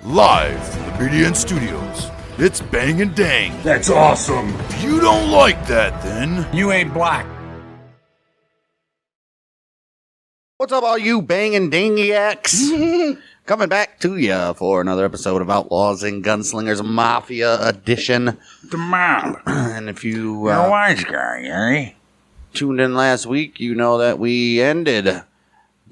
Live from the BDN Studios, it's Bang and Dang. That's awesome. If you don't like that, then You ain't black. What's up, all you banging dingiacs? Coming back to you for another episode of Outlaws and Gunslingers Mafia Edition. The mob. And if you You're a wise guy, eh? tuned in last week, you know that we ended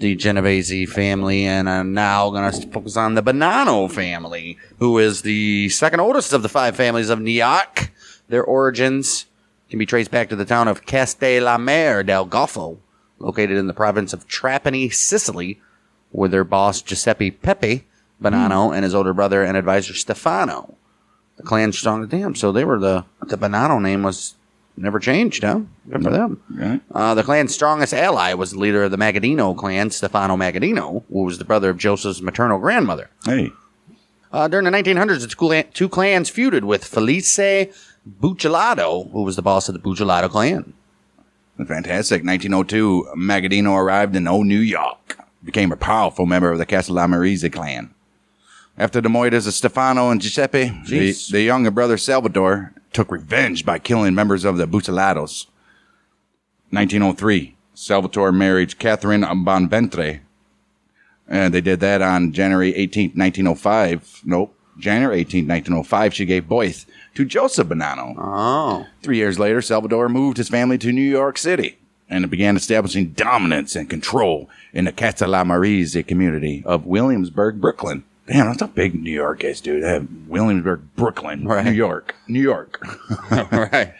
the Genovese family and are now going to focus on the Bonanno family, who is the second oldest of the five families of New York. Their origins can be traced back to the town of Castellamare del Golfo, located in the province of Trapani, Sicily, with their boss Giuseppe Pepe Bonanno and his older brother and advisor Stefano. The clan's strong. Damn, so they were the Bonanno name was never changed, huh? Good for them. Right. The clan's strongest ally was the leader of the Magadino clan, Stefano Magadino, who was the brother of Joseph's maternal grandmother. Hey. During the 1900s, the two clans feuded with Felice Buccellato, who was the boss of the Buccellato clan. Fantastic. 1902, Magadino arrived in New York. Became a powerful member of the Castellamare clan. After the moitas of Stefano and Giuseppe, the younger brother Salvatore took revenge by killing members of the Buccellatos. 1903, Salvatore married Catherine Bonventre. And they did that on January 18th, 1905. Nope, January 18th, 1905, she gave birth to Joseph Bonanno. Oh. 3 years later, Salvatore moved his family to New York City and began establishing dominance and control in the Castellamare community of Williamsburg, Brooklyn. Damn, that's how big New York is, dude. They have Williamsburg, Brooklyn, right. New York. Right.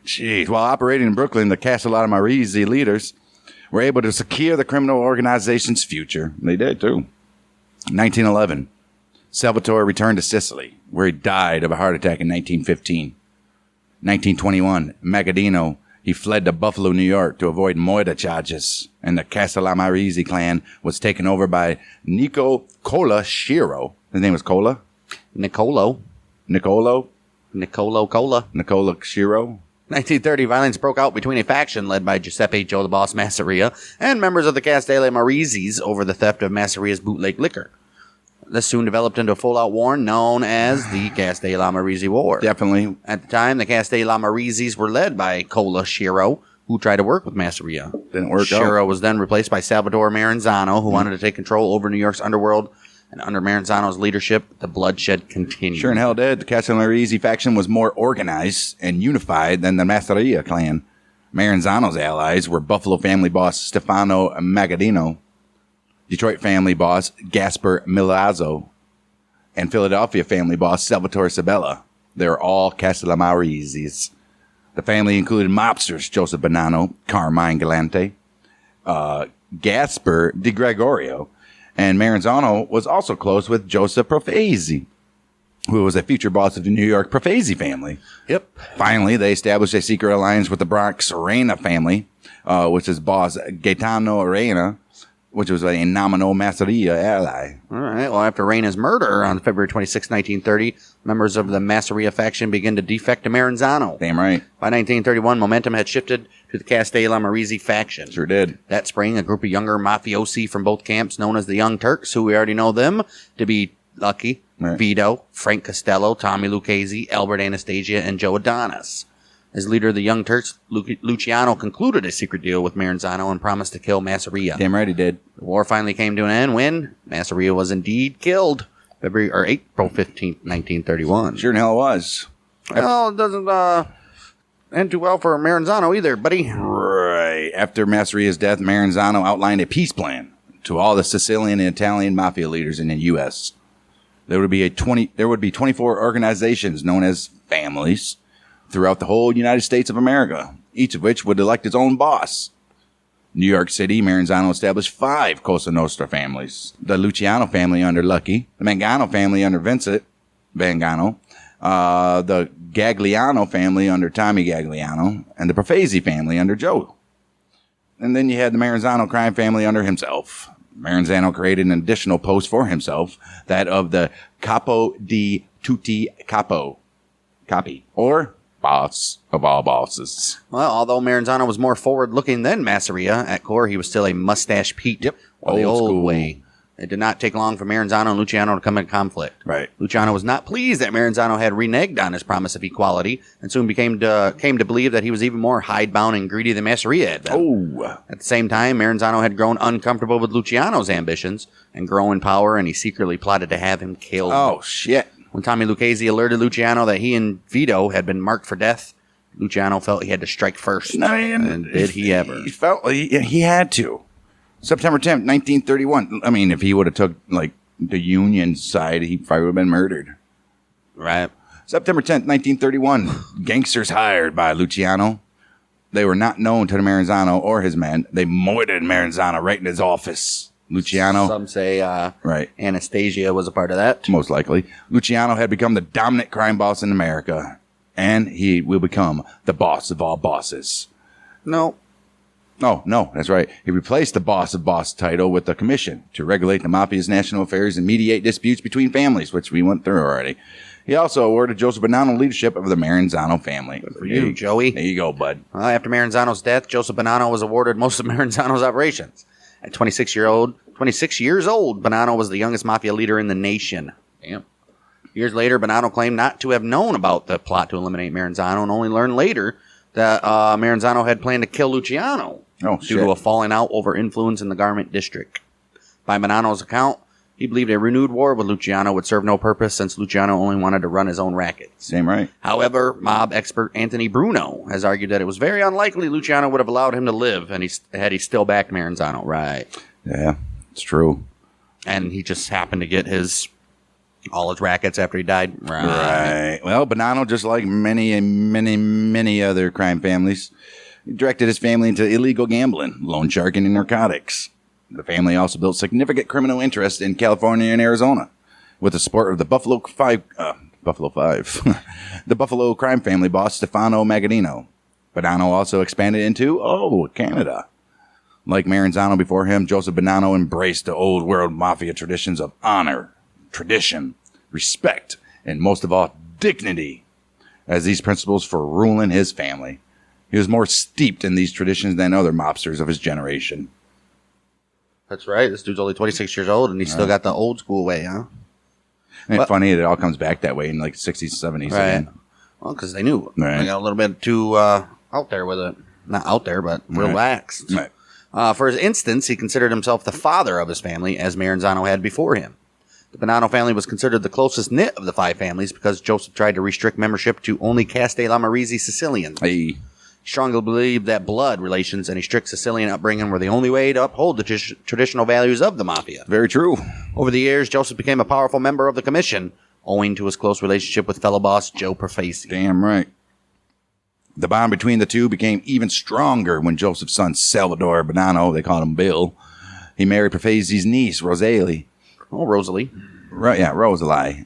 Jeez. While operating in Brooklyn, the Castellamare leaders were able to secure the criminal organization's future. They did, too. 1911, Salvatore returned to Sicily, where he died of a heart attack in 1915. 1921, Magadino, he fled to Buffalo, New York to avoid moida charges, and the Castellamare clan was taken over by Nico Cola Shiro. His name was Cola? Nicolo Cola. Nicola Shiro. 1930, violence broke out between a faction led by Giuseppe Joe the Boss Masseria and members of the Castellamareses over the theft of Masseria's bootleg liquor. This soon developed into a full-out war known as the Castellamare War. Definitely. At the time, the Castellamareses were led by Cola Shiro, who tried to work with Masseria. Didn't work out. Shiro was then replaced by Salvatore Maranzano, who wanted to take control over New York's underworld. And under Maranzano's leadership, the bloodshed continued. Sure in hell did. The Castellamare faction was more organized and unified than the Masseria clan. Maranzano's allies were Buffalo family boss Stefano Magadino, Detroit family boss Gaspar Milazzo, and Philadelphia family boss Salvatore Sabella. They were all Castellamareses. The family included mobsters Joseph Bonanno, Carmine Galante, Gaspar Di Gregorio, and Maranzano was also close with Joseph Profezi, who was a future boss of the New York Profezi family. Yep. Finally, they established a secret alliance with the Bronx Reina family, which is boss Gaetano Reina, which was a nominal Masseria ally. All right. Well, after Reina's murder on February 26, 1930, members of the Masseria faction began to defect to Maranzano. Damn right. By 1931, momentum had shifted to the Castellamare faction. Sure did. That spring, a group of younger mafiosi from both camps, known as the Young Turks, who we already know them to be Lucky, Right. Vito, Frank Costello, Tommy Lucchese, Albert Anastasia, and Joe Adonis. As leader of the Young Turks, Luciano concluded a secret deal with Maranzano and promised to kill Masseria. Damn right he did. The war finally came to an end when Masseria was indeed killed, April 15th, 1931. Sure in hell it was. Well, it doesn't end too well for Maranzano either, buddy. Right. After Masseria's death, Maranzano outlined a peace plan to all the Sicilian and Italian mafia leaders in the U.S. There would be 24 organizations known as families throughout the whole United States of America, each of which would elect its own boss. New York City, Maranzano established 5 Cosa Nostra families. The Luciano family under Lucky, the Mangano family under Vincent Mangano, the Gagliano family under Tommy Gagliano, and the Profezi family under Joe. And then you had the Maranzano crime family under himself. Maranzano created an additional post for himself, that of the Capo di Tutti Capo, or boss of all bosses. Well, although Maranzano was more forward-looking than Masseria, at core he was still a mustache Pete. Yep. Or the Old old school. way. It did not take long for Maranzano and Luciano to come in conflict. Right. Luciano was not pleased that Maranzano had reneged on his promise of equality and soon came to believe that he was even more hidebound and greedy than Masseria had been. Oh. At the same time, Maranzano had grown uncomfortable with Luciano's ambitions and grown in power, and he secretly plotted to have him killed. Oh, shit. When Tommy Lucchese alerted Luciano that he and Vito had been marked for death, Luciano felt he had to strike first. And did he ever? He felt he had to. September 10th, 1931. I mean, if he would have took, like, the Union side, he probably would have been murdered. Right. September 10th, 1931. Gangsters hired by Luciano. They were not known to the Maranzano or his men. They murdered Maranzano right in his office. Luciano. Some say right. Anastasia was a part of that. Most likely. Luciano had become the dominant crime boss in America. And he will become the boss of all bosses. No. Oh, no, that's right. He replaced the boss of boss title with the commission to regulate the mafia's national affairs and mediate disputes between families, which we went through already. He also awarded Joseph Bonanno leadership of the Maranzano family. Good for you, Joey. There you go, bud. After Maranzano's death, Joseph Bonanno was awarded most of Maranzano's operations. At 26 years old, Bonanno was the youngest mafia leader in the nation. Damn. Years later, Bonanno claimed not to have known about the plot to eliminate Maranzano and only learned later that Maranzano had planned to kill Luciano due to a falling out over influence in the garment district. By Bonanno's account, he believed a renewed war with Luciano would serve no purpose since Luciano only wanted to run his own rackets. Same right. However, mob expert Anthony Bruno has argued that it was very unlikely Luciano would have allowed him to live had he still backed Maranzano. Right. Yeah, it's true. And he just happened to get all his rackets after he died. Right. Well, Bonanno, just like many other crime families, he directed his family into illegal gambling, loan sharking, and narcotics. The family also built significant criminal interest in California and Arizona, with the support of the Buffalo Five, the Buffalo crime family boss Stefano Magaddino. Bonanno also expanded into Canada. Like Maranzano before him, Joseph Bonanno embraced the old world mafia traditions of honor, tradition, respect, and most of all, dignity as these principles for ruling his family. He was more steeped in these traditions than other mobsters of his generation. That's right. This dude's only 26 years old, and he's still got the old school way, huh? And it's funny that it all comes back that way in like the 60s, 70s. Right. Again. Well, because they knew. Right. They got a little bit too out there with it. Not out there, but relaxed. Right. For his instance, he considered himself the father of his family, as Maranzano had before him. The Bonanno family was considered the closest knit of the five families because Joseph tried to restrict membership to only Castellammarese Sicilians. Hey. He strongly believed that blood relations and a strict Sicilian upbringing were the only way to uphold the traditional values of the mafia. Very true. Over the years, Joseph became a powerful member of the commission, owing to his close relationship with fellow boss Joe Perfasi. Damn right. The bond between the two became even stronger when Joseph's son Salvador Bonanno, they called him Bill, he married Perfasi's niece, Rosalie. Oh, Rosalie. Right, yeah, Rosalie.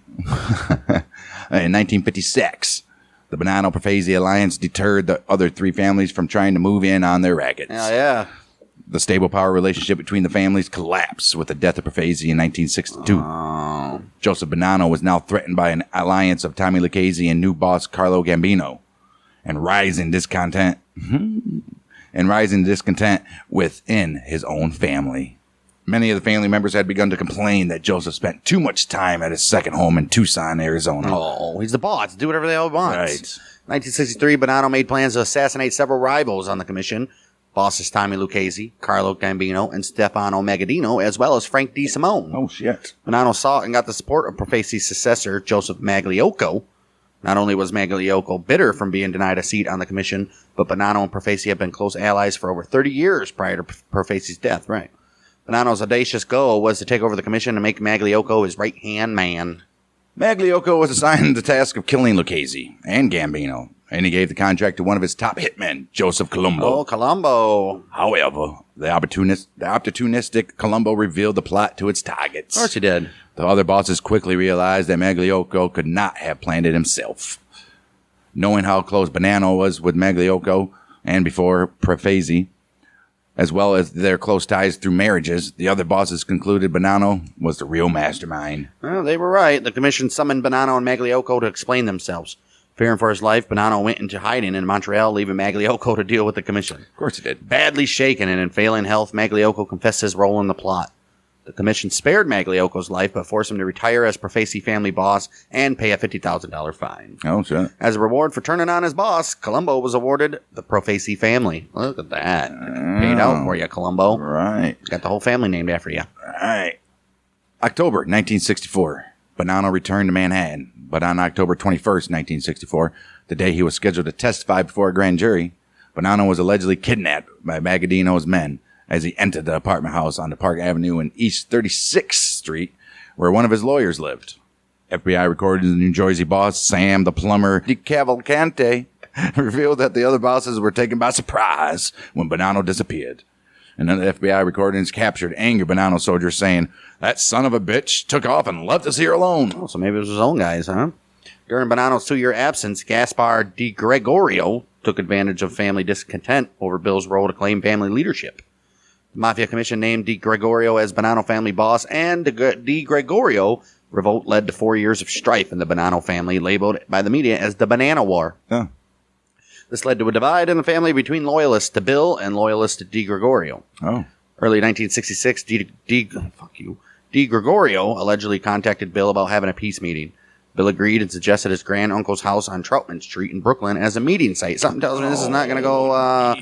In 1956. The Bonanno-Perfasi alliance deterred the other three families from trying to move in on their rackets. Yeah. The stable power relationship between the families collapsed with the death of Perfasi in 1962. Joseph Bonanno was now threatened by an alliance of Tommy Lucchese and new boss Carlo Gambino, and rising discontent within his own family. Many of the family members had begun to complain that Joseph spent too much time at his second home in Tucson, Arizona. Oh, he's the boss. Do whatever the hell he wants. Right. 1963, Bonanno made plans to assassinate several rivals on the commission. Bosses Tommy Lucchese, Carlo Gambino, and Stefano Magaddino, as well as Frank D. Simone. Oh, shit. Bonanno sought and got the support of Perfasi's successor, Joseph Magliocco. Not only was Magliocco bitter from being denied a seat on the commission, but Bonanno and Perfasi have been close allies for over 30 years prior to Perfasi's death. Right. Bonanno's audacious goal was to take over the commission and make Magliocco his right-hand man. Magliocco was assigned the task of killing Lucchese and Gambino, and he gave the contract to one of his top hitmen, Joseph Colombo. Oh, Colombo. However, the opportunistic Colombo revealed the plot to its targets. Of course he did. The other bosses quickly realized that Magliocco could not have planned it himself. Knowing how close Bonanno was with Magliocco and before Perfasi, as well as their close ties through marriages, the other bosses concluded Bonanno was the real mastermind. Well, they were right. The commission summoned Bonanno and Magliocco to explain themselves. Fearing for his life, Bonanno went into hiding in Montreal, leaving Magliocco to deal with the commission. Of course he did. Badly shaken and in failing health, Magliocco confessed his role in the plot. The commission spared Magliocco's life, but forced him to retire as Profesi family boss and pay a $50,000 fine. Oh, shit. As a reward for turning on his boss, Colombo was awarded the Profesi family. Look at that. Paid out for you, Colombo. Right. Got the whole family named after you. Right. October 1964. Bonanno returned to Manhattan, but on October 21st, 1964, the day he was scheduled to testify before a grand jury, Bonanno was allegedly kidnapped by Magadino's men as he entered the apartment house on the Park Avenue and East 36th Street, where one of his lawyers lived. FBI recorded the New Jersey boss, Sam the Plumber DeCavalcante, revealed that the other bosses were taken by surprise when Bonanno disappeared. And then the FBI recordings captured angry Bonanno soldiers saying, "That son of a bitch took off and left us here alone." Oh, so maybe it was his own guys, huh? During Bonanno's 2-year absence, Gaspar Di Gregorio took advantage of family discontent over Bill's role to claim family leadership. The Mafia Commission named Di Gregorio as Bonanno family boss, and the Di Gregorio revolt led to 4 years of strife in the Bonanno family, labeled by the media as the Banana War. Oh. This led to a divide in the family between loyalists to Bill and loyalists to Di Gregorio. Oh. Early 1966, Di Gregorio allegedly contacted Bill about having a peace meeting. Bill agreed and suggested his granduncle's house on Troutman Street in Brooklyn as a meeting site. Something tells me this is not going to go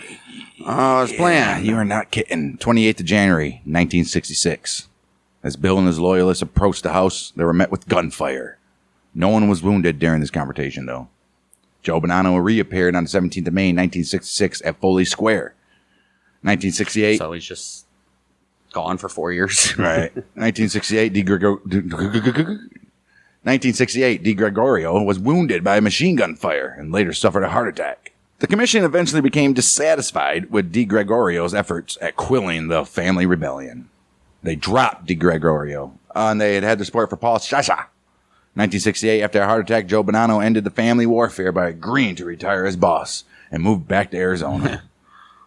as planned. You are not kidding. 28th of January, 1966. As Bill and his loyalists approached the house, they were met with gunfire. No one was wounded during this confrontation, though. Joe Bonanno reappeared on the 17th of May, 1966 at Foley Square. 1968. So he's just gone for 4 years. Right. 1968, Di Gregorio was wounded by machine gun fire and later suffered a heart attack. The commission eventually became dissatisfied with Di Gregorio's efforts at quelling the family rebellion. They dropped Di Gregorio, and they had the support for Paul Sciascia. 1968, after a heart attack, Joe Bonanno ended the family warfare by agreeing to retire as boss and moved back to Arizona.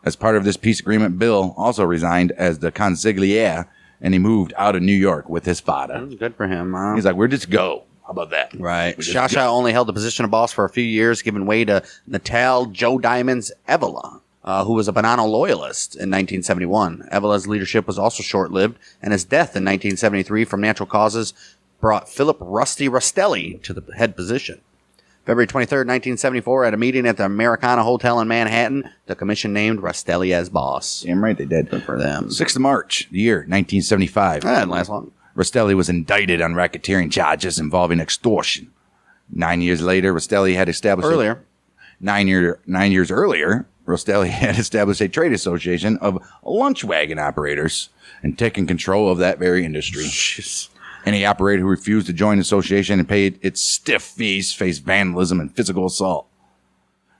As part of this peace agreement, Bill also resigned as the consigliere, and he moved out of New York with his father. Good for him, huh? He's like, we're just go. How about that? Right. Sciascia only held the position of boss for a few years, giving way to Natal Joe Diamond's Evola, who was a Bonanno loyalist in 1971. Evola's leadership was also short-lived, and his death in 1973 from natural causes brought Philip Rusty Rostelli to the head position. February 23, 1974, at a meeting at the Americana Hotel in Manhattan, the commission named Rostelli as boss. Damn right they did. Good for them. 6th of March, the year 1975. That didn't last long. Rostelli was indicted on racketeering charges involving extortion. 9 years later, Rostelli had established... Earlier. 9 years earlier, Rostelli had established a trade association of lunch wagon operators and taken control of that very industry. Jeez. Any operator who refused to join the association and paid its stiff fees faced vandalism and physical assault.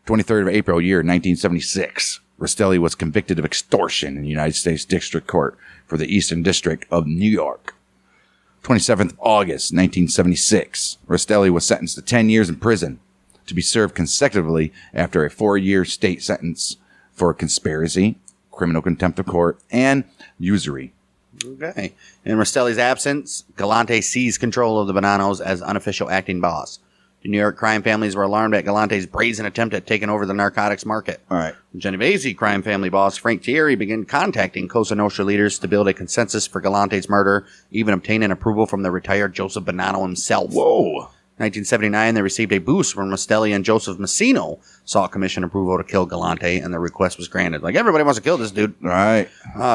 23rd of April, year 1976. Rostelli was convicted of extortion in the United States District Court for the Eastern District of New York. 27th of August, 1976. Rostelli was sentenced to 10 years in prison to be served consecutively after a 4-year state sentence for conspiracy, criminal contempt of court, and usury. Okay. In Rostelli's absence, Galante seized control of the Bonannos as unofficial acting boss. The New York crime families were alarmed at Galante's brazen attempt at taking over the narcotics market. All right. Genovese crime family boss Frank Thierry began contacting Cosa Nostra leaders to build a consensus for Galante's murder, even obtaining approval from the retired Joseph Bonanno himself. Whoa. 1979, they received a boost when Rostelli and Joseph Massino sought commission approval to kill Galante, and the request was granted. Like, everybody wants to kill this dude. All right.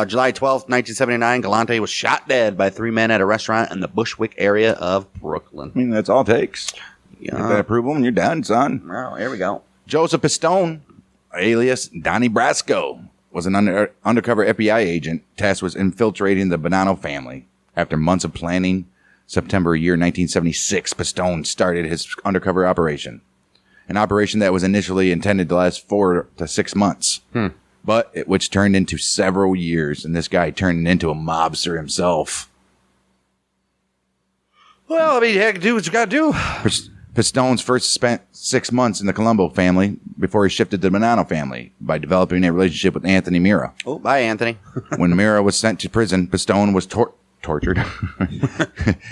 July 12th, 1979, Galante was shot dead by 3 men at a restaurant in the Bushwick area of Brooklyn. I mean, that's all it takes. Yeah. Get that approval and you're done, son. Well, here we go. Joseph Pistone, alias Donnie Brasco, was an undercover FBI agent tasked with infiltrating the Bonanno family. After months of planning, September year 1976, Pistone started his undercover operation. An operation that was initially intended to last 4 to 6 months, but which turned into several years, and this guy turned into a mobster himself. Well, I mean, heck, do what you got to do. Pistone's first spent 6 months in the Colombo family before he shifted to the Bonanno family by developing a relationship with Anthony Mira. Oh, bye, Anthony. When Mira was sent to prison, Pistone was tortured.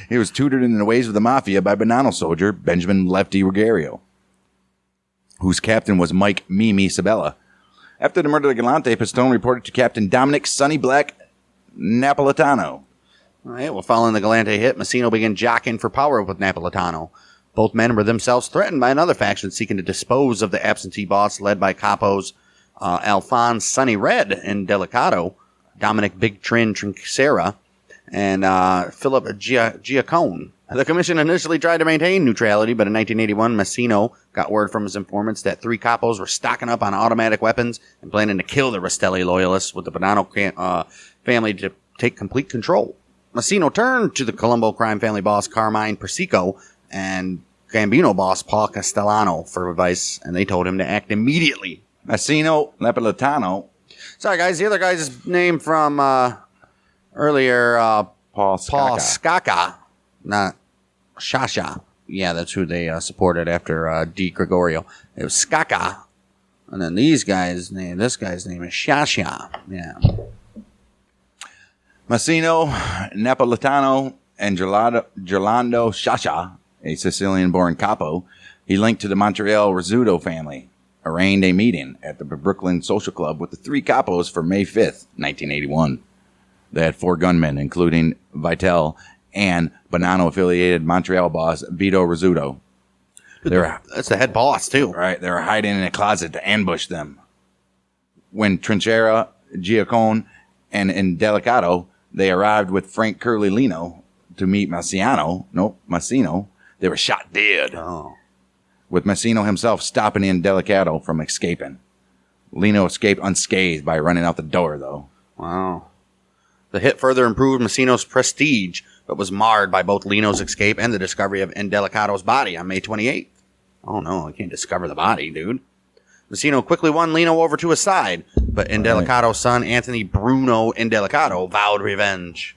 He was tutored in the ways of the mafia by Bonanno soldier Benjamin Lefty Ruggiero, whose captain was Mike Mimi Sabella. After the murder of Galante, Pistone reported to Captain Dominic Sonny Black Napolitano. All right, well, following the Galante hit, Massino began jockeying for power with Napolitano. Both men were themselves threatened by another faction seeking to dispose of the absentee boss led by capos Alphonse Sonny Red and Delicato, Dominic Big Trin Trinxera, and Philip Giacone. The commission initially tried to maintain neutrality, but in 1981, Massino got word from his informants that 3 capos were stocking up on automatic weapons and planning to kill the Rastelli loyalists, with the Bonanno family to take complete control. Massino turned to the Colombo crime family boss Carmine Persico and Gambino boss Paul Castellano for advice, and they told him to act immediately. Massino Napolitano. Sorry, guys. The other guy's name from earlier, Paul Scacca, not Shasha. Yeah, that's who they supported after Di Gregorio. It was Scacca. And then this guy's name is Shasha. Yeah. Massino Napolitano and Gerlando Shasha, a Sicilian-born capo, he linked to the Montreal Rizzuto family, arranged a meeting at the Brooklyn Social Club with the 3 capos for May 5th, 1981. They had 4 gunmen, including Vitel and Bonanno-affiliated Montreal boss Vito Rizzuto. That's the head boss, too. Right, they were hiding in a closet to ambush them. When Trinchera, Giacone, and Delicato, they arrived with Frank Curly Lino to meet Massino, they were shot dead. Oh. With Massino himself stopping in Delicato from escaping. Lino escaped unscathed by running out the door, though. Wow. The hit further improved Massino's prestige, but was marred by both Lino's escape and the discovery of Indelicato's body on May 28th. Oh no, I can't discover the body, dude. Massino quickly won Lino over to his side, but Indelicato's son, Anthony Bruno Indelicato, vowed revenge.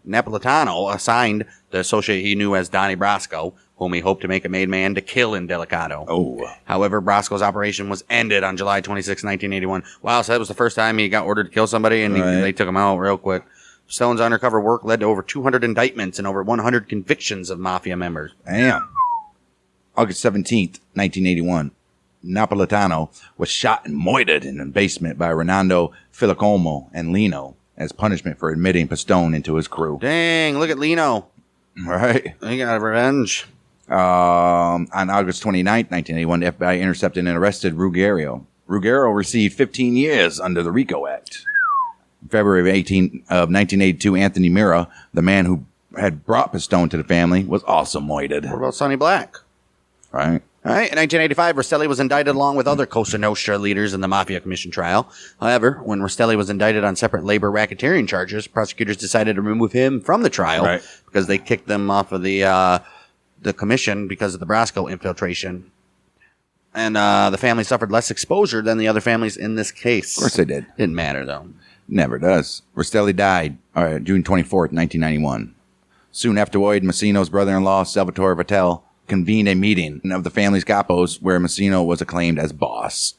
Napolitano assigned the associate he knew as Donnie Brasco, whom he hoped to make a made man, to kill Indelicato. Oh. However, Brasco's operation was ended on July 26, 1981. Wow, so that was the first time he got ordered to kill somebody, and they took him out real quick. Stone's undercover work led to over 200 indictments and over 100 convictions of mafia members. Damn. August 17th, 1981. Napolitano was shot and moited in the basement by Renando Filicomo and Lino as punishment for admitting Pistone into his crew. Dang, look at Lino. Right. He got revenge. On August 29th, 1981, the FBI intercepted and arrested Ruggiero. Ruggiero received 15 years under the RICO Act. In February of 1982, Anthony Mira, the man who had brought Pistone to the family, was also moited. What about Sonny Black? Right. All right, in 1985, Rastelli was indicted along with other Cosa Nostra leaders in the Mafia Commission trial. However, when Rastelli was indicted on separate labor racketeering charges, prosecutors decided to remove him from the trial because they kicked them off of the commission because of the Brasco infiltration. And the family suffered less exposure than the other families in this case. Of course they did. Didn't matter, though. Never does. Rastelli died June 24th, 1991. Soon afterward, Massino's brother-in-law, Salvatore Vitale, convened a meeting of the family's capos where Massino was acclaimed as boss.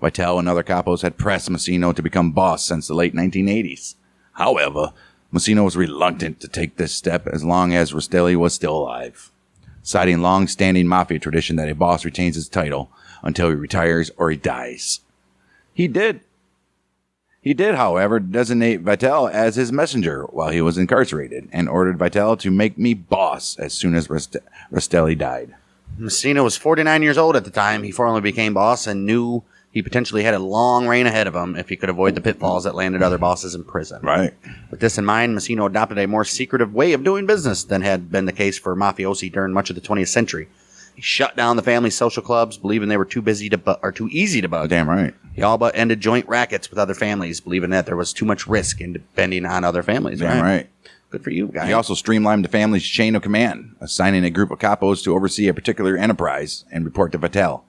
Vitale and other capos had pressed Massino to become boss since the late 1980s. However, Massino was reluctant to take this step as long as Rastelli was still alive, citing long-standing mafia tradition that a boss retains his title until he retires or he dies. He did, however, designate Vitale as his messenger while he was incarcerated and ordered Vitale to make me boss as soon as Rastelli died. Massino was 49 years old at the time he formally became boss and knew he potentially had a long reign ahead of him if he could avoid the pitfalls that landed other bosses in prison. Right. With this in mind, Massino adopted a more secretive way of doing business than had been the case for mafiosi during much of the 20th century. He shut down the family's social clubs, believing they were too easy to bug. Damn right. He all but ended joint rackets with other families, believing that there was too much risk in depending on other families. Damn right. Good for you, guys. He also streamlined the family's chain of command, assigning a group of capos to oversee a particular enterprise and report to Vitale,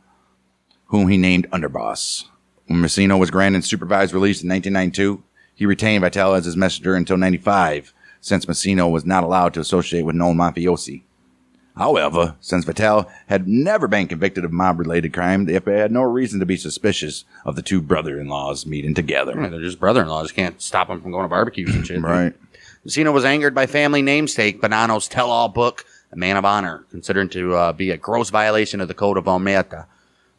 whom he named underboss. When Massino was granted supervised release in 1992, he retained Vitale as his messenger until 1995, since Massino was not allowed to associate with known mafiosi. However, since Vitale had never been convicted of mob-related crime, the FBI had no reason to be suspicious of the two brother-in-laws meeting together. Yeah, they're just brother-in-laws. Can't stop them from going to barbecues and shit. Right. Massino was angered by family namesake Bonanno's tell-all book, A Man of Honor, considered to be a gross violation of the Code of Omerta.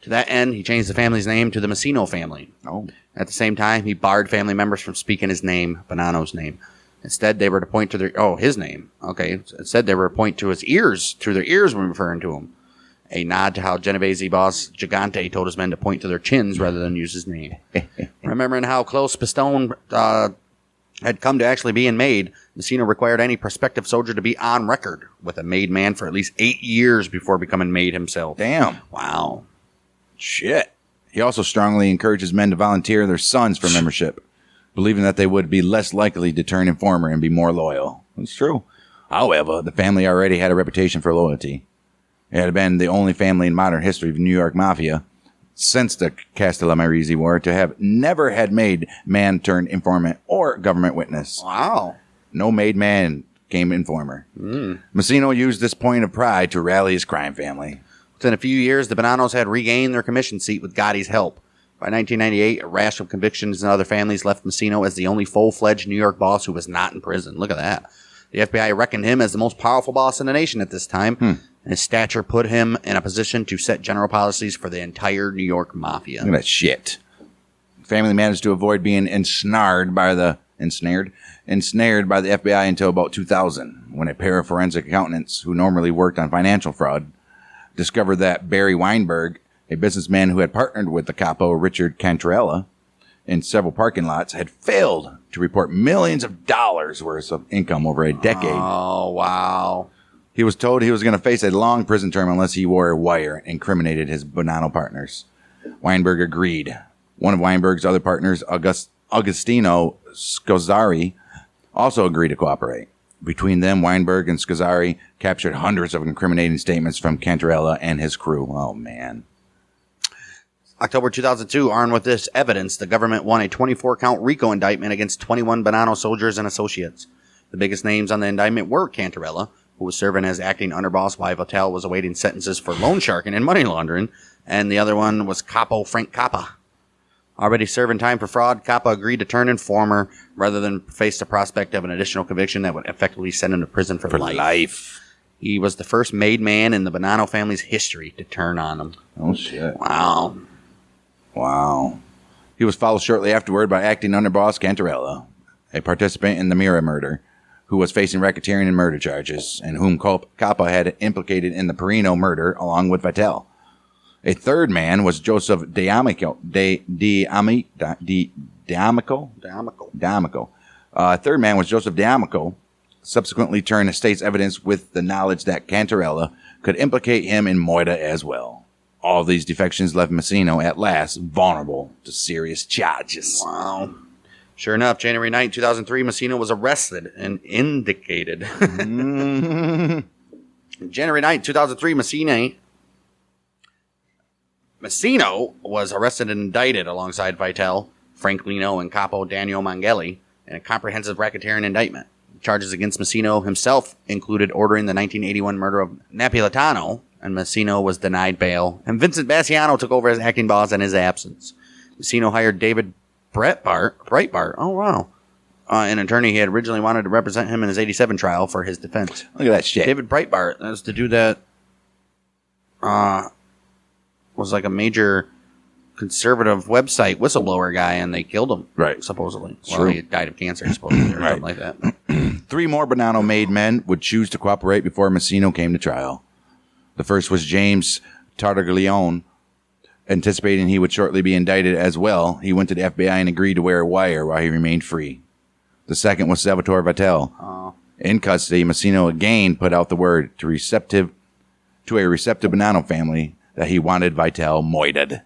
To that end, he changed the family's name to the Massino family. Oh. At the same time, he barred family members from speaking his name, Bonanno's name. Instead, they were to point to his name. Okay. Instead, they were to point to his ears, through their ears when referring to him. A nod to how Genovese boss Gigante told his men to point to their chins rather than use his name. Remembering how close Pistone had come to actually being made, Messino required any prospective soldier to be on record with a made man for at least 8 years before becoming made himself. Damn. Wow. Shit. He also strongly encourages men to volunteer their sons for membership, believing that they would be less likely to turn informer and be more loyal. It's true. However, the family already had a reputation for loyalty. It had been the only family in modern history of New York Mafia since the Castellammarese War to have never had made man turned informant or government witness. Wow. No made man came informer. Messino used this point of pride to rally his crime family. Within a few years, the Bonannos had regained their commission seat with Gotti's help. By 1998, a rash of convictions in other families left Messino as the only full-fledged New York boss who was not in prison. Look at that. The FBI reckoned him as the most powerful boss in the nation at this time, and his stature put him in a position to set general policies for the entire New York Mafia. Look at that shit. The family managed to avoid being ensnared by the FBI until about 2000, when a pair of forensic accountants who normally worked on financial fraud discovered that Barry Weinberg, a businessman who had partnered with the capo Richard Cantrella in several parking lots, had failed to report millions of dollars worth of income over a decade. Oh, wow. He was told he was going to face a long prison term unless he wore a wire and incriminated his Bonanno partners. Weinberg agreed. One of Weinberg's other partners, Agostino Scozzari, also agreed to cooperate. Between them, Weinberg and Scozzari captured hundreds of incriminating statements from Cantarella and his crew. Oh, man. October 2002, armed with this evidence, the government won a 24-count RICO indictment against 21 Bonanno soldiers and associates. The biggest names on the indictment were Cantarella, who was serving as acting underboss while Vitale was awaiting sentences for loan sharking and money laundering, and the other one was Capo Frank Cappa. Already serving time for fraud, Cappa agreed to turn informer rather than face the prospect of an additional conviction that would effectively send him to prison for life. He was the first made man in the Bonanno family's history to turn on him. Oh, shit. Wow. He was followed shortly afterward by acting underboss Cantarella, a participant in the Mira murder, who was facing racketeering and murder charges, and whom Cappa had implicated in the Perino murder along with Vitale. A third man was Joseph D'Amico. A third man was Joseph D'Amico, subsequently turned to state's evidence with the knowledge that Cantarella could implicate him in Moida as well. All of these defections left Messino at last vulnerable to serious charges. Wow. Sure enough, January 9, 2003, Messino was arrested and indicted. January 9, 2003, Messino was arrested and indicted alongside Vitale, Frank Lino, and Capo Daniel Mangeli in a comprehensive racketeering indictment. Charges against Messino himself included ordering the 1981 murder of Napolitano, and Messino was denied bail, and Vincent Bassiano took over as acting boss in his absence. Messino hired David Breitbart, oh wow, an attorney he had originally wanted to represent him in his 87 trial for his defense. Look at that shit. David Breitbart, that's the dude that was like a major conservative website whistleblower guy, and they killed him, right? Supposedly. Well, he died of cancer, supposedly, or something like that. 3 more Bonanno made men would choose to cooperate before Messino came to trial. The first was James Tartaglione. Anticipating he would shortly be indicted as well, he went to the FBI and agreed to wear a wire while he remained free. The second was Salvatore Vitale. In custody, Messino again put out the word to a receptive Bonanno family that he wanted Vitale moited.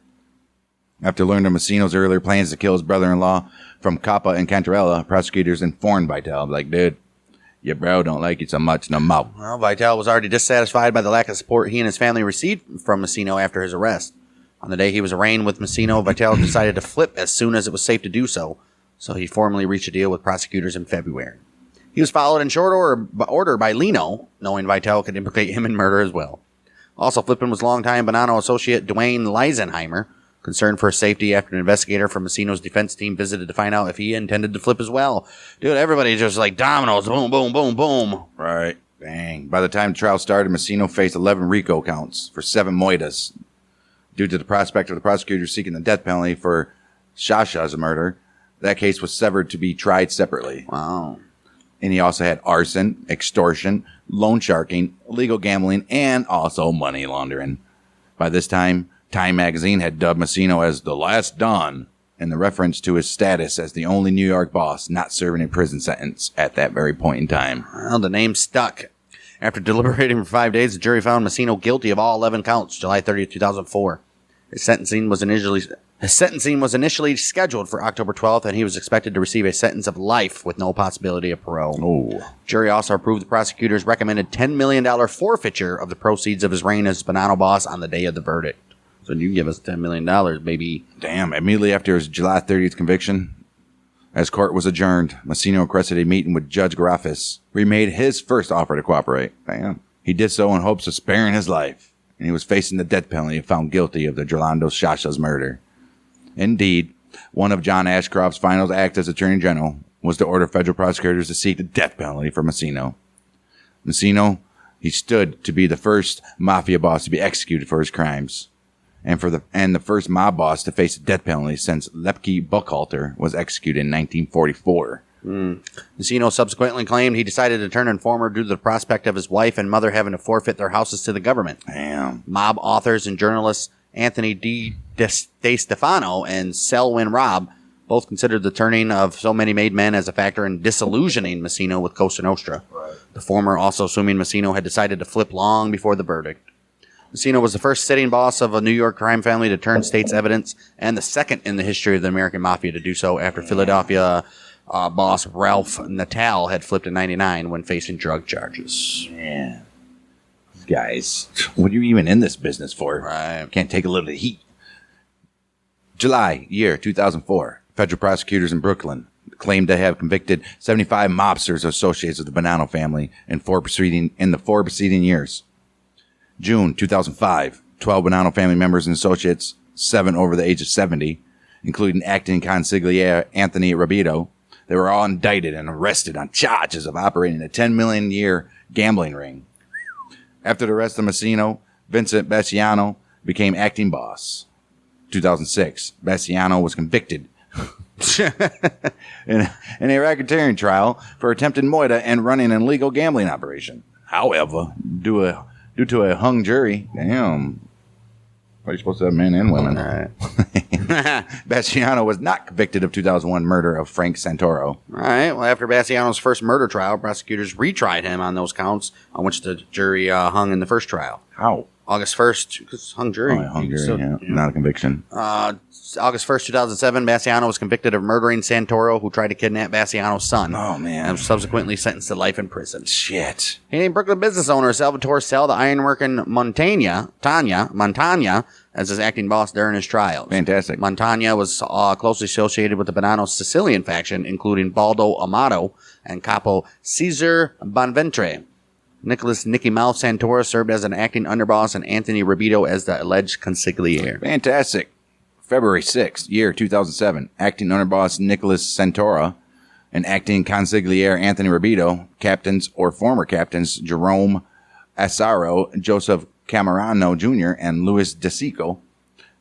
After learning of Messino's earlier plans to kill his brother-in-law from Cappa and Cantarella, prosecutors informed Vitale, like, dude, your bro don't like you so much no more. Well, Vitale was already dissatisfied by the lack of support he and his family received from Messino after his arrest. On the day he was arraigned with Messino, Vitale decided to flip as soon as it was safe to do so, so he formally reached a deal with prosecutors in February. He was followed in short order by Lino, knowing Vitale could implicate him in murder as well. Also flipping was longtime Bonanno associate Dwayne Leisenheimer, concerned for his safety after an investigator from Messino's defense team visited to find out if he intended to flip as well. Dude, everybody just like dominoes, boom, boom, boom, boom. Right, bang. By the time the trial started, Messino faced 11 RICO counts for 7 moitas. Due to the prospect of the prosecutor seeking the death penalty for Shasha's murder, that case was severed to be tried separately. Wow. And he also had arson, extortion, loan sharking, illegal gambling, and also money laundering. By this time, Time magazine had dubbed Massino as the Last Don, in the reference to his status as the only New York boss not serving a prison sentence at that very point in time. Well, the name stuck. After deliberating for 5 days, the jury found Massino guilty of all 11 counts, July 30th, 2004. His sentencing was initially scheduled for October 12th, and he was expected to receive a sentence of life with no possibility of parole. Oh. Jury also approved the prosecutor's recommended $10 million forfeiture of the proceeds of his reign as Bonanno boss on the day of the verdict. So you give us $10 million, baby. Damn, immediately after his July 30th conviction, as court was adjourned, Massino requested a meeting with Judge Garafis, where he made his first offer to cooperate. Damn. He did so in hopes of sparing his life, and he was facing the death penalty if found guilty of the Gerlando Shasha's murder. Indeed, one of John Ashcroft's final acts as Attorney General was to order federal prosecutors to seek the death penalty for Massino. Massino, he stood to be the first mafia boss to be executed for his crimes, and the first mob boss to face the death penalty since Lepke Buckhalter was executed in 1944. Massino subsequently claimed he decided to turn informer due to the prospect of his wife and mother having to forfeit their houses to the government. Damn. Mob authors and journalists Anthony De Stefano and Selwyn Robb both considered the turning of so many made men as a factor in disillusioning Massino with Cosa Nostra. Right. The former also assuming Massino had decided to flip long before the verdict. Massino was the first sitting boss of a New York crime family to turn state's evidence, and the second in the history of the American Mafia to do so after Philadelphia boss Ralph Natal had flipped in 1999 when facing drug charges. Yeah. Guys, what are you even in this business for? Right. Can't take a little heat. July, year 2004. Federal prosecutors in Brooklyn claimed to have convicted 75 mobsters associated with the Bonanno family in the four preceding years. June 2005. 12 Bonanno family members and associates, 7 over the age of 70, including acting consigliere Anthony Rabito. They were all indicted and arrested on charges of operating a $10 million year gambling ring. After the arrest of Massino, Vincent Bassiano became acting boss. 2006, Bassiano was convicted in a racketeering trial for attempted moida and running an illegal gambling operation. However, due to a hung jury, damn, are you supposed to have men and women? All right. Bassiano was not convicted of 2001 murder of Frank Santoro. All right. Well, after Bassiano's first murder trial, prosecutors retried him on those counts on which the jury hung in the first trial. How? August 1st, because hung jury. Oh, hung jury, yeah. Not a conviction. August 1st, 2007, Bassiano was convicted of murdering Santoro, who tried to kidnap Bassiano's son. Oh, man. And was subsequently sentenced to life in prison. Shit. He named Brooklyn business owner Salvatore Sell, the ironworking Montagna, as his acting boss during his trials. Fantastic. Montagna was closely associated with the Bonanno Sicilian faction, including Baldo Amato and Capo Cesar Bonventre. Nicholas Nicky Mouth Santoro served as an acting underboss and Anthony Rabito as the alleged consigliere. Fantastic. February 6th, year 2007. Acting underboss Nicholas Santoro and acting consigliere Anthony Rabito, captains or former captains Jerome Asaro, Joseph Camarano Jr., and Louis DeSico.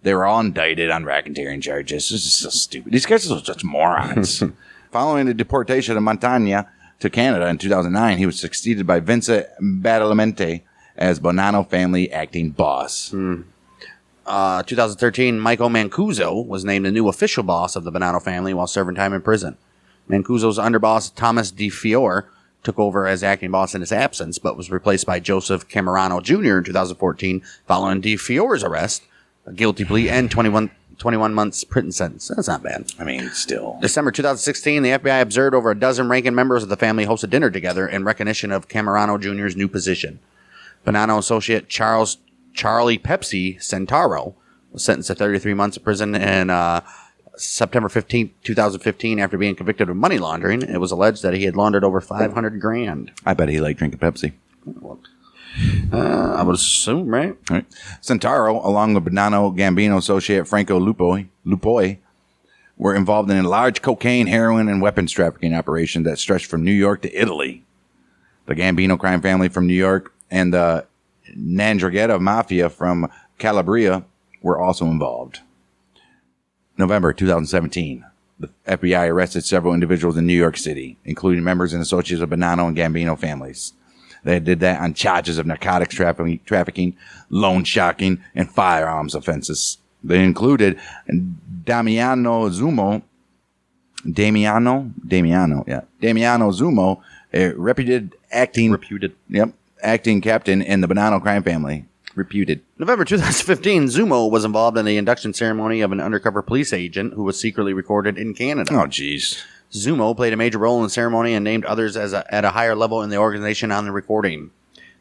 They were all indicted on racketeering charges. This is so stupid. These guys are such morons. Following the deportation of Montagna to Canada in 2009, he was succeeded by Vincent Badalamenti as Bonanno family acting boss. 2013, Michael Mancuso was named the new official boss of the Bonanno family while serving time in prison. Mancuso's underboss, Thomas DeFiore, took over as acting boss in his absence, but was replaced by Joseph Camarano Jr. in 2014 following DeFiore's arrest, a guilty plea, and 21 months prison sentence. That's not bad. I mean, still. December 2016, the FBI observed over a dozen ranking members of the family host a dinner together in recognition of Camarano Jr.'s new position. Bonanno associate Charlie Pepsi Centauro was sentenced to 33 months of prison in September 15, 2015 after being convicted of money laundering. It was alleged that he had laundered over $500,000. I bet he liked drinking Pepsi. I would assume, right? All right. Centauro, along with Bonanno Gambino associate Franco Lupoi, were involved in a large cocaine, heroin, and weapons trafficking operation that stretched from New York to Italy. The Gambino crime family from New York and the Ndrangheta Mafia from Calabria were also involved. November 2017. the FBI arrested several individuals in New York City, including members and associates of Bonanno and Gambino families. They did that on charges of narcotics trafficking, loan sharking, and firearms offenses. They included Damiano Zumo, a reputed acting captain in the Bonanno crime family. Reputed. November 2015, Zumo was involved in the induction ceremony of an undercover police agent who was secretly recorded in Canada. Oh, jeez. Zumo played a major role in the ceremony and named others at a higher level in the organization on the recording.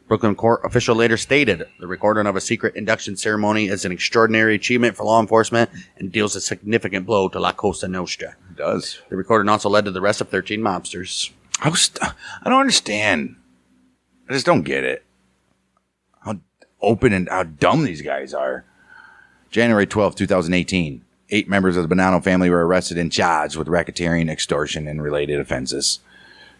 Brooklyn court official later stated, the recording of a secret induction ceremony is an extraordinary achievement for law enforcement and deals a significant blow to La Cosa Nostra. It does. The recording also led to the arrest of 13 mobsters. I don't understand. I just don't get it. How open and how dumb these guys are. January 12th, 2018. 8 members of the Bonanno family were arrested and charged with racketeering, extortion, and related offenses.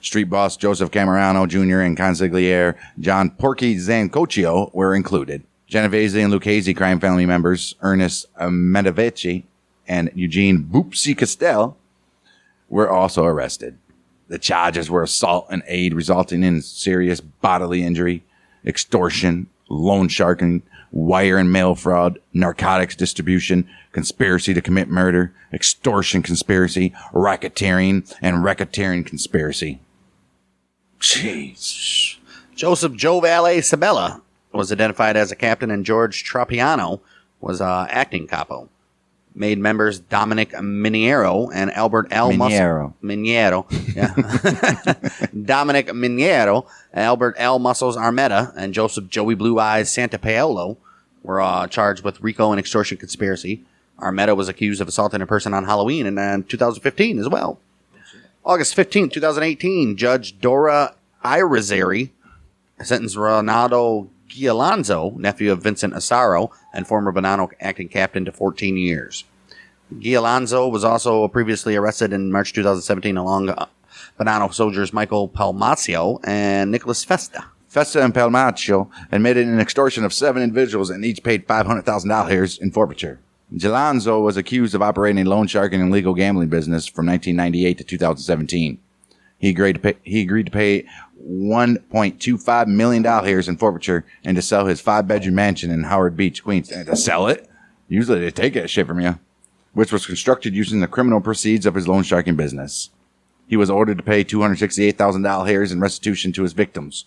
Street boss Joseph Camerano Jr. and consigliere John Porky Zancocchio were included. Genovese and Lucchese crime family members Ernest Medavecci and Eugene Boopsy Castell were also arrested. The charges were assault and aid resulting in serious bodily injury, extortion, loan sharking, wire and mail fraud, narcotics distribution, conspiracy to commit murder, extortion conspiracy, racketeering, and racketeering conspiracy. Jeez. Joseph Joe Valle Sabella was identified as a captain and George Trapiano was acting capo. Made members Dominic Miniero and Albert L. Miniero. Yeah. Dominic Miniero, Albert L. Muscles Armetta, and Joseph Joey Blue Eyes Santa Paolo were charged with RICO and extortion conspiracy. Armetta was accused of assaulting a person on Halloween in 2015 as well. August 15, 2018, Judge Dora Irizarry sentenced Ronaldo Gialonzo, nephew of Vincent Asaro and former Bonanno acting captain, to 14 years. Gialonzo was also previously arrested in March 2017 along Bonanno soldiers Michael Palmaccio and Nicholas Festa. Festa and Palmaccio admitted an extortion of 7 individuals and each paid $500,000 in forfeiture. Gialonzo was accused of operating a loan sharking and illegal gambling business from 1998 to 2017. He agreed to pay $1.25 million in forfeiture and to sell his 5-bedroom mansion in Howard Beach, Queens. And to sell it? Usually they take that shit from you. Which was constructed using the criminal proceeds of his loan sharking business. He was ordered to pay $268,000 in restitution to his victims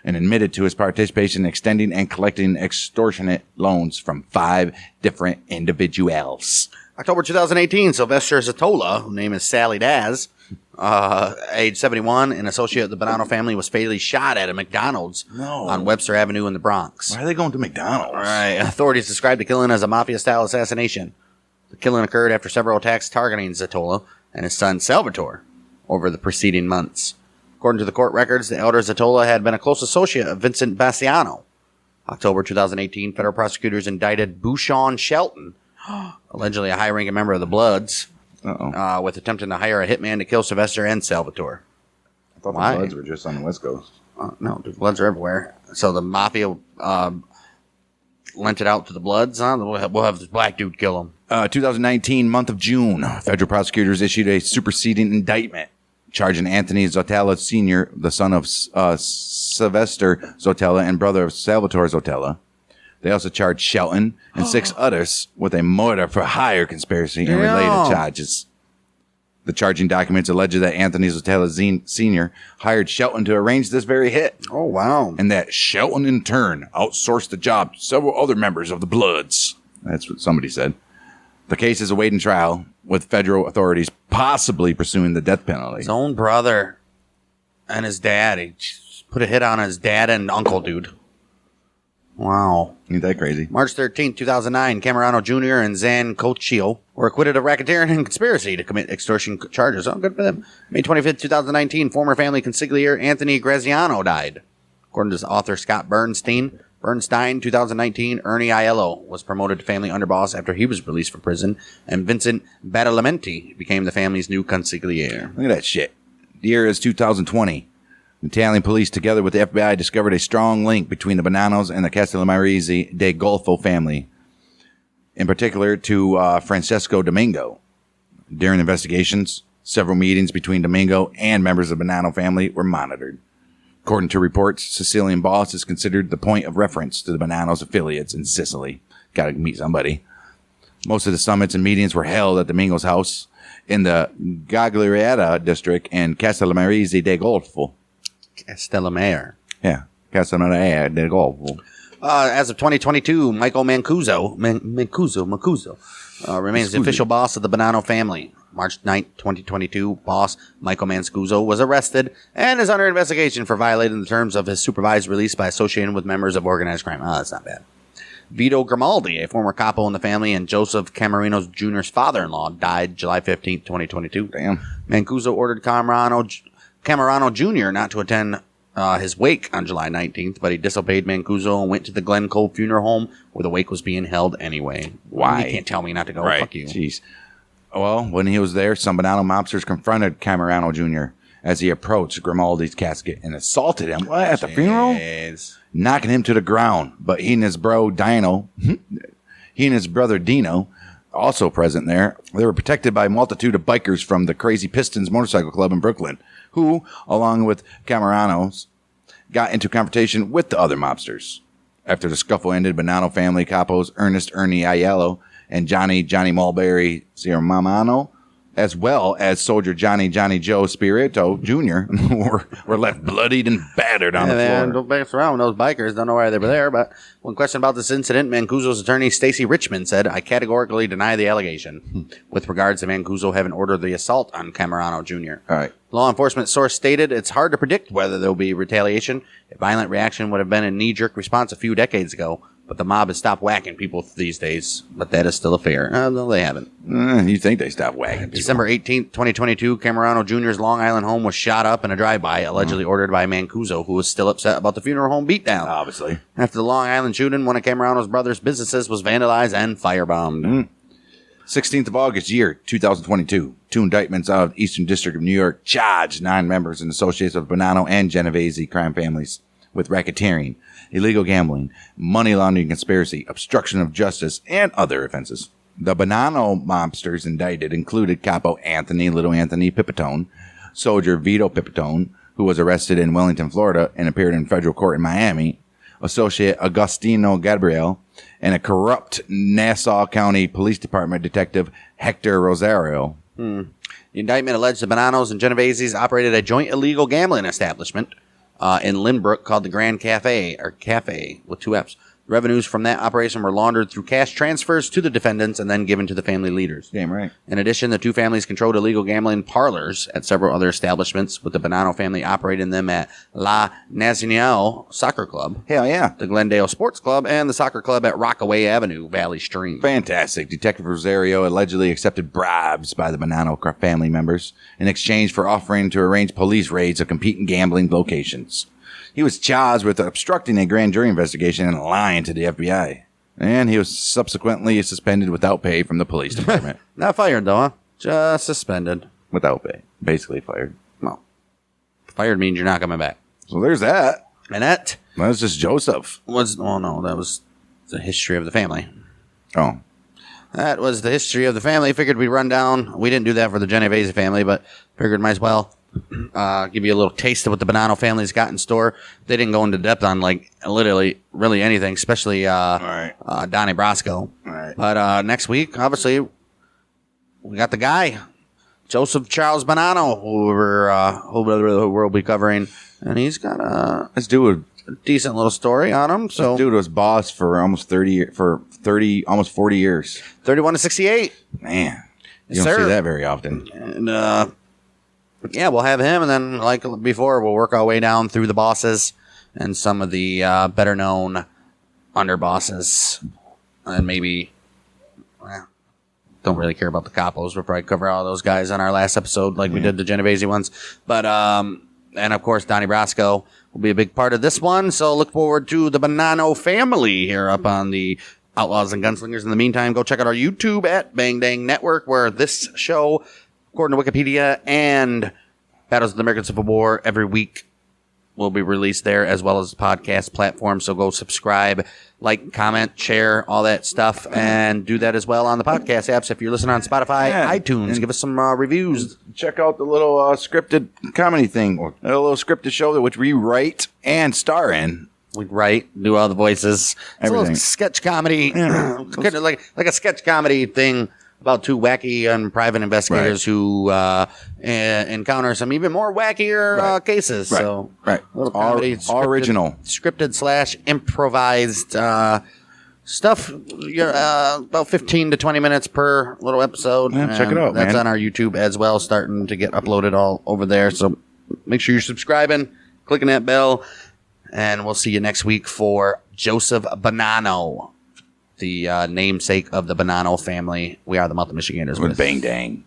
and admitted to his participation in extending and collecting extortionate loans from 5 different individuals. October 2018, Sylvester Zatola, whose name is Sally Daz, age 71, an associate of the Bonanno family, was fatally shot at a McDonald's on Webster Avenue in the Bronx. Why are they going to McDonald's? All right. Authorities described the killing as a mafia-style assassination. The killing occurred after several attacks targeting Zatola and his son Salvatore over the preceding months. According to the court records, the elder Zatola had been a close associate of Vincent Bassiano. October 2018, federal prosecutors indicted Bouchon Shelton, allegedly a high-ranking member of the Bloods, with attempting to hire a hitman to kill Sylvester and Salvatore. I thought the Bloods were just on the West Coast. No, the Bloods are everywhere. So the mafia lent it out to the Bloods. We'll have this black dude kill him. 2019, month of June, federal prosecutors issued a superseding indictment charging Anthony Zotella Sr., the son of Sylvester Zotella and brother of Salvatore Zotella. They also charged Shelton and 6 others with a murder for hire conspiracy and related charges. The charging documents allege that Anthony Zotella Sr. hired Shelton to arrange this very hit. Oh, wow. And that Shelton, in turn, outsourced the job to several other members of the Bloods. That's what somebody said. The case is awaiting trial, with federal authorities possibly pursuing the death penalty. His own brother and his dad. He just put a hit on his dad and uncle, dude. Wow. Ain't that crazy? March 13, 2009, Camerano Jr. and Zancocchio were acquitted of racketeering and conspiracy to commit extortion charges. Oh, good for them. May 25th, 2019, former family consigliere Anthony Graziano died. According to author Scott Bernstein, 2019, Ernie Aiello was promoted to family underboss after he was released from prison, and Vincent Badalamenti became the family's new consigliere. Look at that shit. The year is 2020. Italian police, together with the FBI, discovered a strong link between the Bonannos and the Castellammarese de Golfo family, in particular to Francesco Domingo. During investigations, several meetings between Domingo and members of the Bonanno family were monitored. According to reports, Sicilian boss is considered the point of reference to the Bonanno's affiliates in Sicily. Got to meet somebody. Most of the summits and meetings were held at Domingo's house in the Gagliarda district in Castellamarese del Golfo. Castellamare. Yeah, Castellamarese del Golfo. As of 2022, Michael Mancuso remains the official boss of the Bonanno family. March 9th, 2022, boss Michael Mancuso was arrested and is under investigation for violating the terms of his supervised release by associating with members of organized crime. Oh, that's not bad. Vito Grimaldi, a former capo in the family and Joseph Camarino Jr.'s father-in-law, died July 15th, 2022. Damn. Mancuso ordered Camarano Jr. not to attend his wake on July 19th, but he disobeyed Mancuso and went to the Glen Cove funeral home where the wake was being held anyway. Why? You can't tell me not to go. Right. Fuck you. Jeez. Well, when he was there, some Bonanno mobsters confronted Camarano Jr. as he approached Grimaldi's casket and assaulted him at the funeral, knocking him to the ground. But he and his brother Dino, also present there, they were protected by a multitude of bikers from the Crazy Pistons motorcycle club in Brooklyn, who, along with Camarano's, got into confrontation with the other mobsters. After the scuffle ended, Bonanno family capos Ernest Ernie Aiello and Johnny Mulberry Zirmamano, as well as soldier Johnny Joe Spirito Jr., were left bloodied and battered on the floor. Man, don't mess around with those bikers. Don't know why they were there, but when questioned about this incident, Mancuso's attorney Stacy Richmond said, "I categorically deny the allegation." With regards to Mancuso having ordered the assault on Camarano Jr. All right. Law enforcement source stated, "It's hard to predict whether there will be retaliation. A violent reaction would have been a knee-jerk response a few decades ago, but the mob has stopped whacking people these days. But that is still a fair." No, they haven't. You think they stopped whacking people. December 18th, 2022, Camarano Jr.'s Long Island home was shot up in a drive-by, allegedly ordered by Mancuso, who was still upset about the funeral home beatdown. Obviously. After the Long Island shooting, one of Camarano's brother's businesses was vandalized and firebombed. 16th of August, year 2022. Two indictments out of the Eastern District of New York charged 9 members and associates of Bonanno and Genovese crime families with racketeering, illegal gambling, money laundering conspiracy, obstruction of justice, and other offenses. The Bonanno mobsters indicted included Capo Little Anthony Pipitone, soldier Vito Pipitone, who was arrested in Wellington, Florida, and appeared in federal court in Miami, associate Agostino Gabriel, and a corrupt Nassau County Police Department detective Hector Rosario. The indictment alleged the Bonannos and Genoveses operated a joint illegal gambling establishment in Lynbrook called the Grand Cafe, or Cafe, with 2 F's. Revenues from that operation were laundered through cash transfers to the defendants and then given to the family leaders. Damn right. In addition, the two families controlled illegal gambling parlors at several other establishments, with the Bonanno family operating them at La Nacional Soccer Club, Hell yeah. the Glendale Sports Club, and the soccer club at Rockaway Avenue, Valley Stream. Fantastic. Detective Rosario allegedly accepted bribes by the Bonanno family members in exchange for offering to arrange police raids of competing gambling locations. He was charged with obstructing a grand jury investigation and lying to the FBI. And he was subsequently suspended without pay from the police department. Not fired, though, huh? Just suspended. Without pay. Basically fired. Well, fired means you're not coming back. So there's that. And that was just Joseph. that was the history of the family. Oh. That was the history of the family. Figured we'd run down. We didn't do that for the Genovese family, but figured might as well give you a little taste of what the Bonanno family's got in store. They didn't go into depth on, like, literally, really anything, especially Donnie Brasco. Right. But next week, obviously, we got the guy, Joseph Charles Bonanno, who we'll be covering. And he's got Let's do a decent little story on him. So, This dude was boss for almost almost 40 years. 31 to 68. Man, you Yes, don't sir. see that very often. And yeah, we'll have him, and then like before, we'll work our way down through the bosses and some of the better known underbosses, and maybe don't really care about the capos. We'll probably cover all those guys on our last episode, like we did the Genovese ones. But and of course, Donnie Brasco will be a big part of this one. So look forward to the Bonanno family here up on the Outlaws and Gunslingers. In the meantime, go check out our YouTube at Bang Dang Network, where this show, according to Wikipedia, and Battles of the American Civil War every week will be released there as well as the podcast platform. So go subscribe, like, comment, share, all that stuff, and do that as well on the podcast apps. If you're listening on Spotify, iTunes, and give us some reviews. Check out the little scripted comedy thing, or a little scripted show that which we write and star in. We write, do all the voices. It's a little Everything. sketch comedy, kind of like a sketch comedy thing about two wacky and private investigators who encounter some even more wackier cases. Right. So, Right. little comedy, All original. scripted / improvised stuff. About 15 to 20 minutes per little episode. Yeah, check it And out, That's man. on our YouTube as well, starting to get uploaded all over there. So make sure you're subscribing, clicking that bell, and we'll see you next week for Joseph Bonanno, the namesake of the Bonanno family. We are the Mouth of Michiganders With Bang Dang.